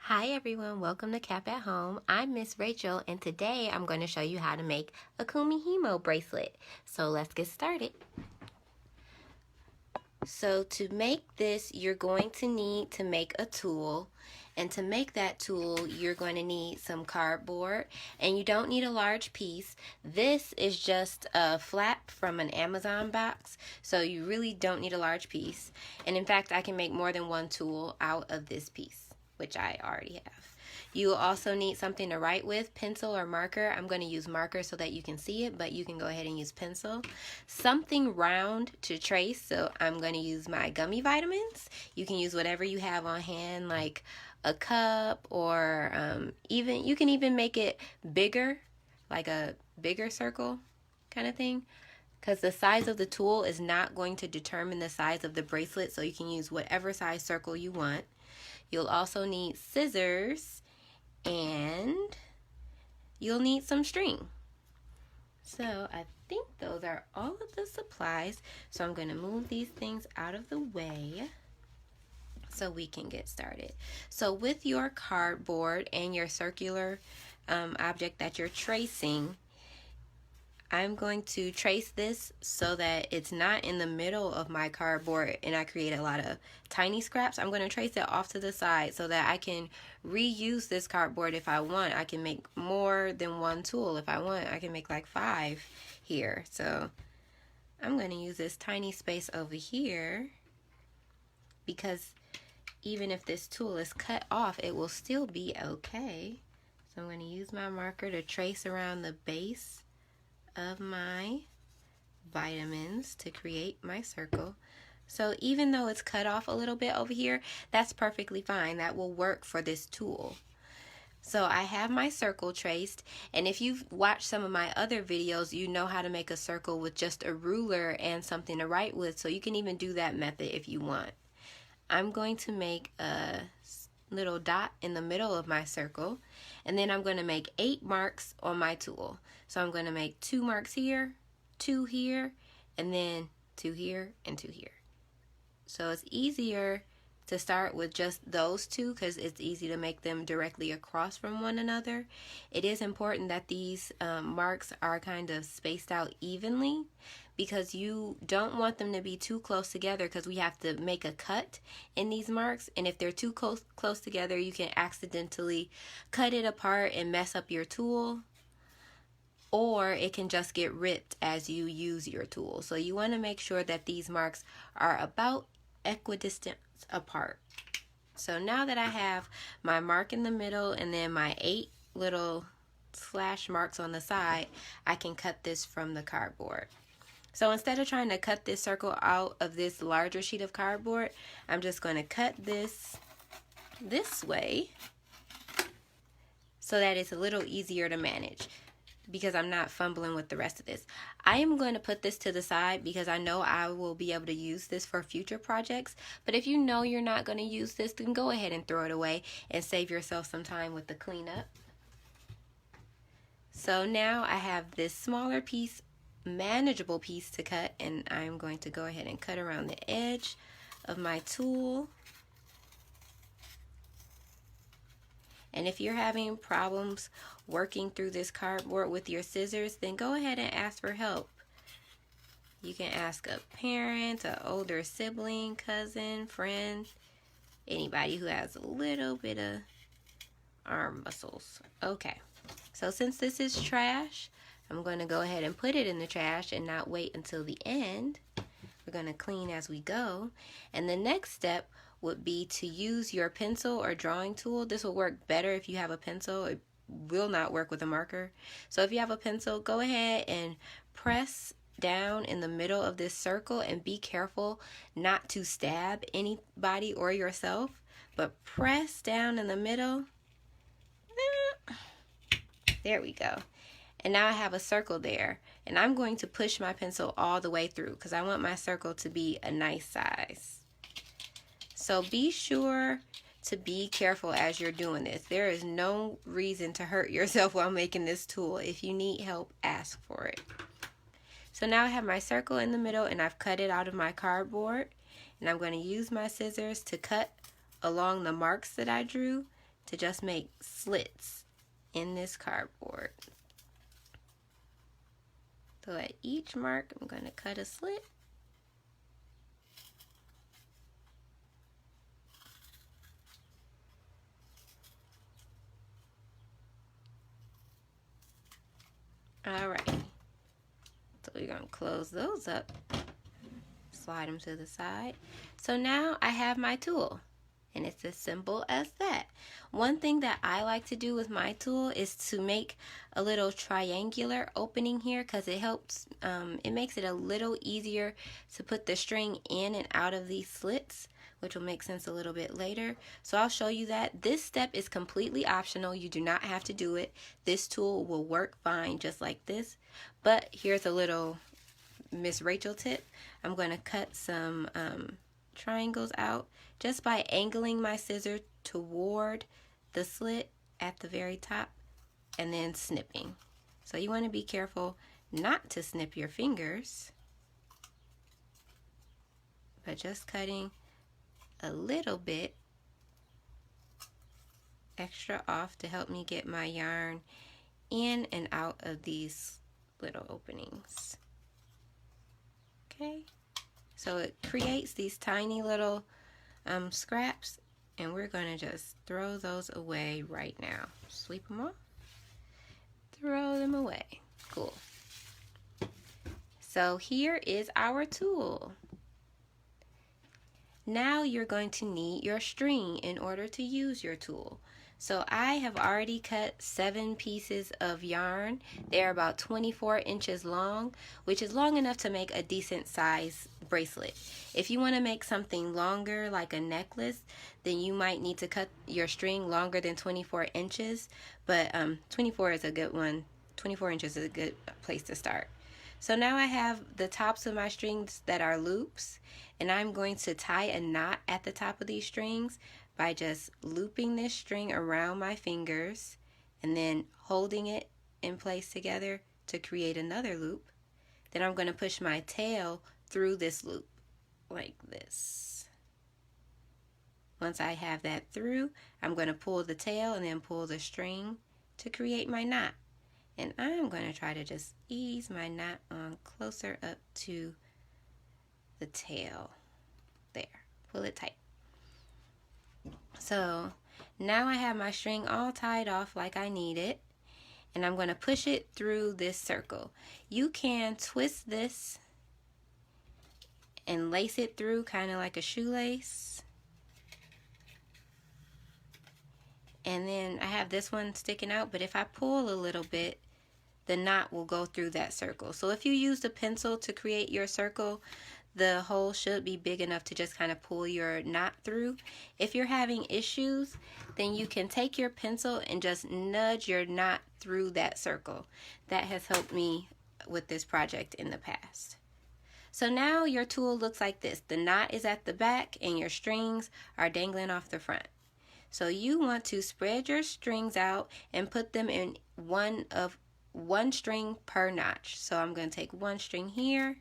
Hi everyone, welcome to Cap at Home. I'm Miss Rachel and today I'm going to show you how to make a Kumihimo bracelet. So let's get started. So to make this, you're going to need to make a tool. And to make that tool, you're going to need some cardboard, and you don't need a large piece. This is just a flap from an Amazon box, so you really don't need a large piece. And in fact, I can make more than one tool out of this piece, which I already have. You will also need something to write with, pencil or marker. I'm going to use marker so that you can see it, but you can go ahead and use pencil. Something round to trace, so I'm going to use my gummy vitamins. You can use whatever you have on hand, like a cup, or you can even make it bigger, like a bigger circle kind of thing, because the size of the tool is not going to determine the size of the bracelet, so you can use whatever size circle you want. You'll also need scissors, and you'll need some string. So I think those are all of the supplies. So I'm going to move these things out of the way so we can get started. So with your cardboard and your circular object that you're tracing, I'm going to trace this so that it's not in the middle of my cardboard and I create a lot of tiny scraps. I'm going to trace it off to the side so that I can reuse this cardboard if I want. I can make more than one tool if I want. I can make like 5 here. So I'm going to use this tiny space over here, because even if this tool is cut off, it will still be okay. So I'm going to use my marker to trace around the base of my vitamins to create my circle. So even though it's cut off a little bit over here, that's perfectly fine. That will work for this tool. So I have my circle traced, and if you've watched some of my other videos, you know how to make a circle with just a ruler and something to write with, so you can even do that method if you want. I'm going to make a little dot in the middle of my circle, and then I'm going to make 8 marks on my tool. So I'm going to make 2 marks here, 2 here, and then 2 here and 2 here. So it's easier to start with just those 2 because it's easy to make them directly across from one another. It is important that these marks are kind of spaced out evenly, because you don't want them to be too close together, because we have to make a cut in these marks, and if they're too close together, you can accidentally cut it apart and mess up your tool, or it can just get ripped as you use your tool. So you want to make sure that these marks are about equidistant apart. So now that I have my mark in the middle and then my 8 little slash marks on the side, I can cut this from the cardboard. So instead of trying to cut this circle out of this larger sheet of cardboard, I'm just going to cut this way so that it's a little easier to manage, because I'm not fumbling with the rest of this. I am going to put this to the side because I know I will be able to use this for future projects. But if you know you're not going to use this, then go ahead and throw it away and save yourself some time with the cleanup. So now I have this smaller piece, manageable piece to cut, and I'm going to go ahead and cut around the edge of my tool. And if you're having problems working through this cardboard with your scissors, then go ahead and ask for help. You can ask a parent, an older sibling, cousin, friend, anybody who has a little bit of arm muscles. Okay, so since this is trash, I'm going to go ahead and put it in the trash and not wait until the end. We're going to clean as we go. And the next step would be to use your pencil or drawing tool. This will work better if you have a pencil. It will not work with a marker. So if you have a pencil, go ahead and press down in the middle of this circle, and be careful not to stab anybody or yourself, but press down in the middle. There we go. And now I have a circle there, and I'm going to push my pencil all the way through because I want my circle to be a nice size. So be sure to be careful as you're doing this. There is no reason to hurt yourself while making this tool. If you need help, ask for it. So now I have my circle in the middle, and I've cut it out of my cardboard, and I'm going to use my scissors to cut along the marks that I drew to just make slits in this cardboard. So at each mark, I'm going to cut a slit. Alright, so we're going to close those up, slide them to the side. So now I have my tool, and it's as simple as that. One thing that I like to do with my tool is to make a little triangular opening here, because it helps, it makes it a little easier to put the string in and out of these slits, which will make sense a little bit later. So I'll show you that. This step is completely optional. You do not have to do it. This tool will work fine just like this. But here's a little Miss Rachel tip. I'm going to cut some triangles out just by angling my scissors toward the slit at the very top and then snipping. So you want to be careful not to snip your fingers, but just cutting a little bit extra off to help me get my yarn in and out of these little openings. Okay, so it creates these tiny little scraps, and we're going to just throw those away right now. Sweep them off, throw them away. Cool. So here is our tool. Now you're going to need your string in order to use your tool. So I have already cut 7 pieces of yarn. They're about 24 inches long, which is long enough to make a decent size bracelet. If you want to make something longer, like a necklace, then you might need to cut your string longer than 24 inches, but 24 is a good one. 24 inches is a good place to start. So now I have the tops of my strings that are loops, and I'm going to tie a knot at the top of these strings by just looping this string around my fingers and then holding it in place together to create another loop. Then I'm going to push my tail through this loop like this. Once I have that through, I'm going to pull the tail and then pull the string to create my knot. And I'm going to try to just ease my knot on closer up to the tail. There. Pull it tight. So now I have my string all tied off like I need it. And I'm going to push it through this circle. You can twist this and lace it through kind of like a shoelace. And then I have this one sticking out, but if I pull a little bit, the knot will go through that circle. So if you used a pencil to create your circle, the hole should be big enough to just kind of pull your knot through. If you're having issues, then you can take your pencil and just nudge your knot through that circle. That has helped me with this project in the past. So now your tool looks like this. The knot is at the back and your strings are dangling off the front. So you want to spread your strings out and put them in one string per notch. So I'm going to take one string here,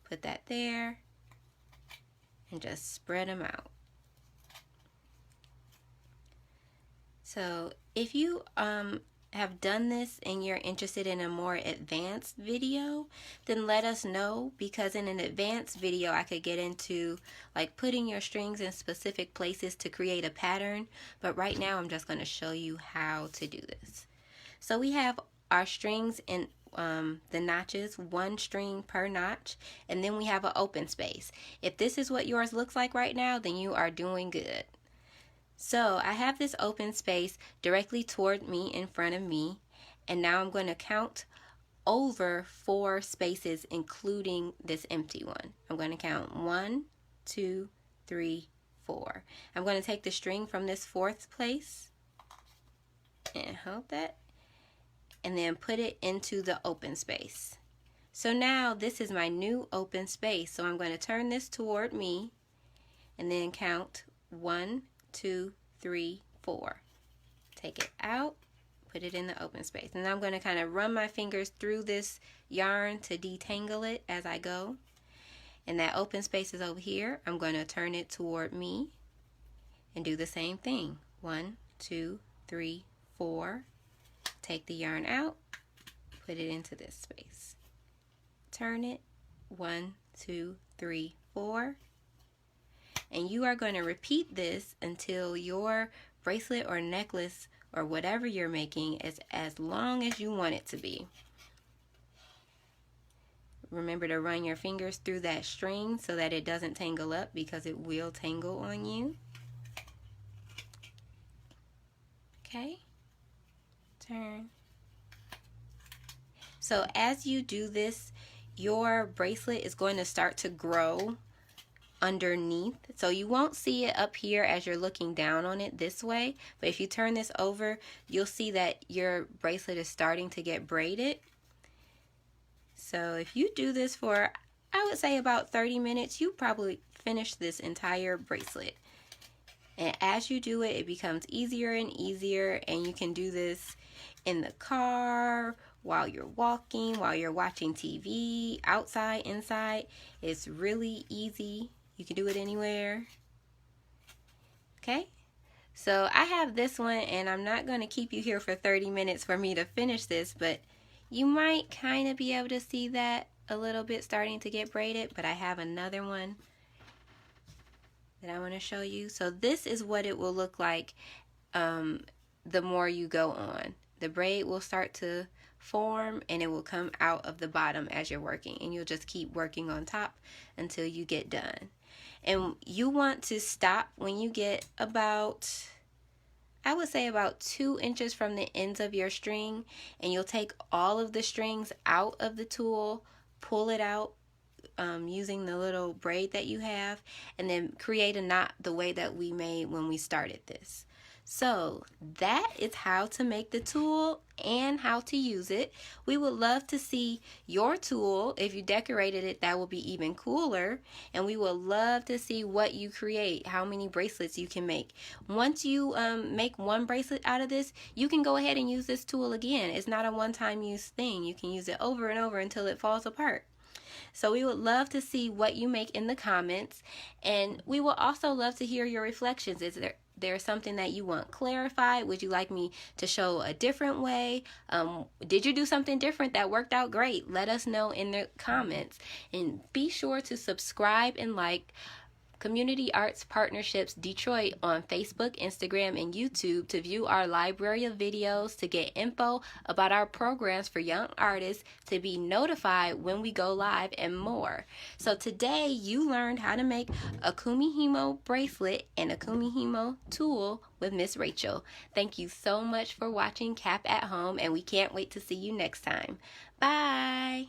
put that there, and just spread them out. So if you have done this and you're interested in a more advanced video, then let us know, because in an advanced video I could get into like putting your strings in specific places to create a pattern, but right now I'm just going to show you how to do this. So we have our strings in the notches, one string per notch, and then we have an open space. If this is what yours looks like right now, then you are doing good. So I have this open space directly toward me, in front of me, and now I'm going to count over 4 spaces, including this empty one. I'm going to count 1, 2, 3, 4. I'm going to take the string from this 4th place and hold that, and then put it into the open space. So now this is my new open space. So I'm going to turn this toward me and then count 1, 2, 3, 4. Take it out, put it in the open space. And I'm going to kind of run my fingers through this yarn to detangle it as I go. And that open space is over here. I'm going to turn it toward me and do the same thing. 1, 2, 3, 4. Take the yarn out, put it into this space. Turn it, 1, 2, 3, 4. And you are going to repeat this until your bracelet or necklace or whatever you're making is as long as you want it to be. Remember to run your fingers through that string so that it doesn't tangle up, because it will tangle on you. Okay, turn. So as you do this, your bracelet is going to start to grow underneath. So you won't see it up here as you're looking down on it this way, but if you turn this over, you'll see that your bracelet is starting to get braided. So if you do this for, I would say, about 30 minutes, you probably finish this entire bracelet. And as you do it, it becomes easier and easier, and you can do this in the car, while you're walking, while you're watching TV, outside, inside. It's really easy. You can do it anywhere. Okay? So I have this one, and I'm not going to keep you here for 30 minutes for me to finish this, but you might kind of be able to see that a little bit starting to get braided, but I have another one that I want to show you. So this is what it will look like the more you go on. The braid will start to form, and it will come out of the bottom as you're working, and you'll just keep working on top until you get done. And you want to stop when you get about, I would say, about 2 inches from the ends of your string, and you'll take all of the strings out of the tool, pull it out using the little braid that you have, and then create a knot the way that we made when we started this. So that is how to make the tool and how to use it. We would love to see your tool. If you decorated it, that will be even cooler. And we would love to see what you create, how many bracelets you can make. Once you make one bracelet out of this, you can go ahead and use this tool again. It's not a one-time use thing. You can use it over and over until it falls apart. So we would love to see what you make in the comments, and we will also love to hear your reflections. Is there something that you want clarified? Would you like me to show a different way? Did you do something different that worked out great? Let us know in the comments, and be sure to subscribe and like Community Arts Partnerships Detroit on Facebook, Instagram, and YouTube to view our library of videos, to get info about our programs for young artists, to be notified when we go live, and more. So today you learned how to make a Kumihimo bracelet and a Kumihimo tool with Miss Rachel. Thank you so much for watching Cap at Home, and we can't wait to see you next time. Bye!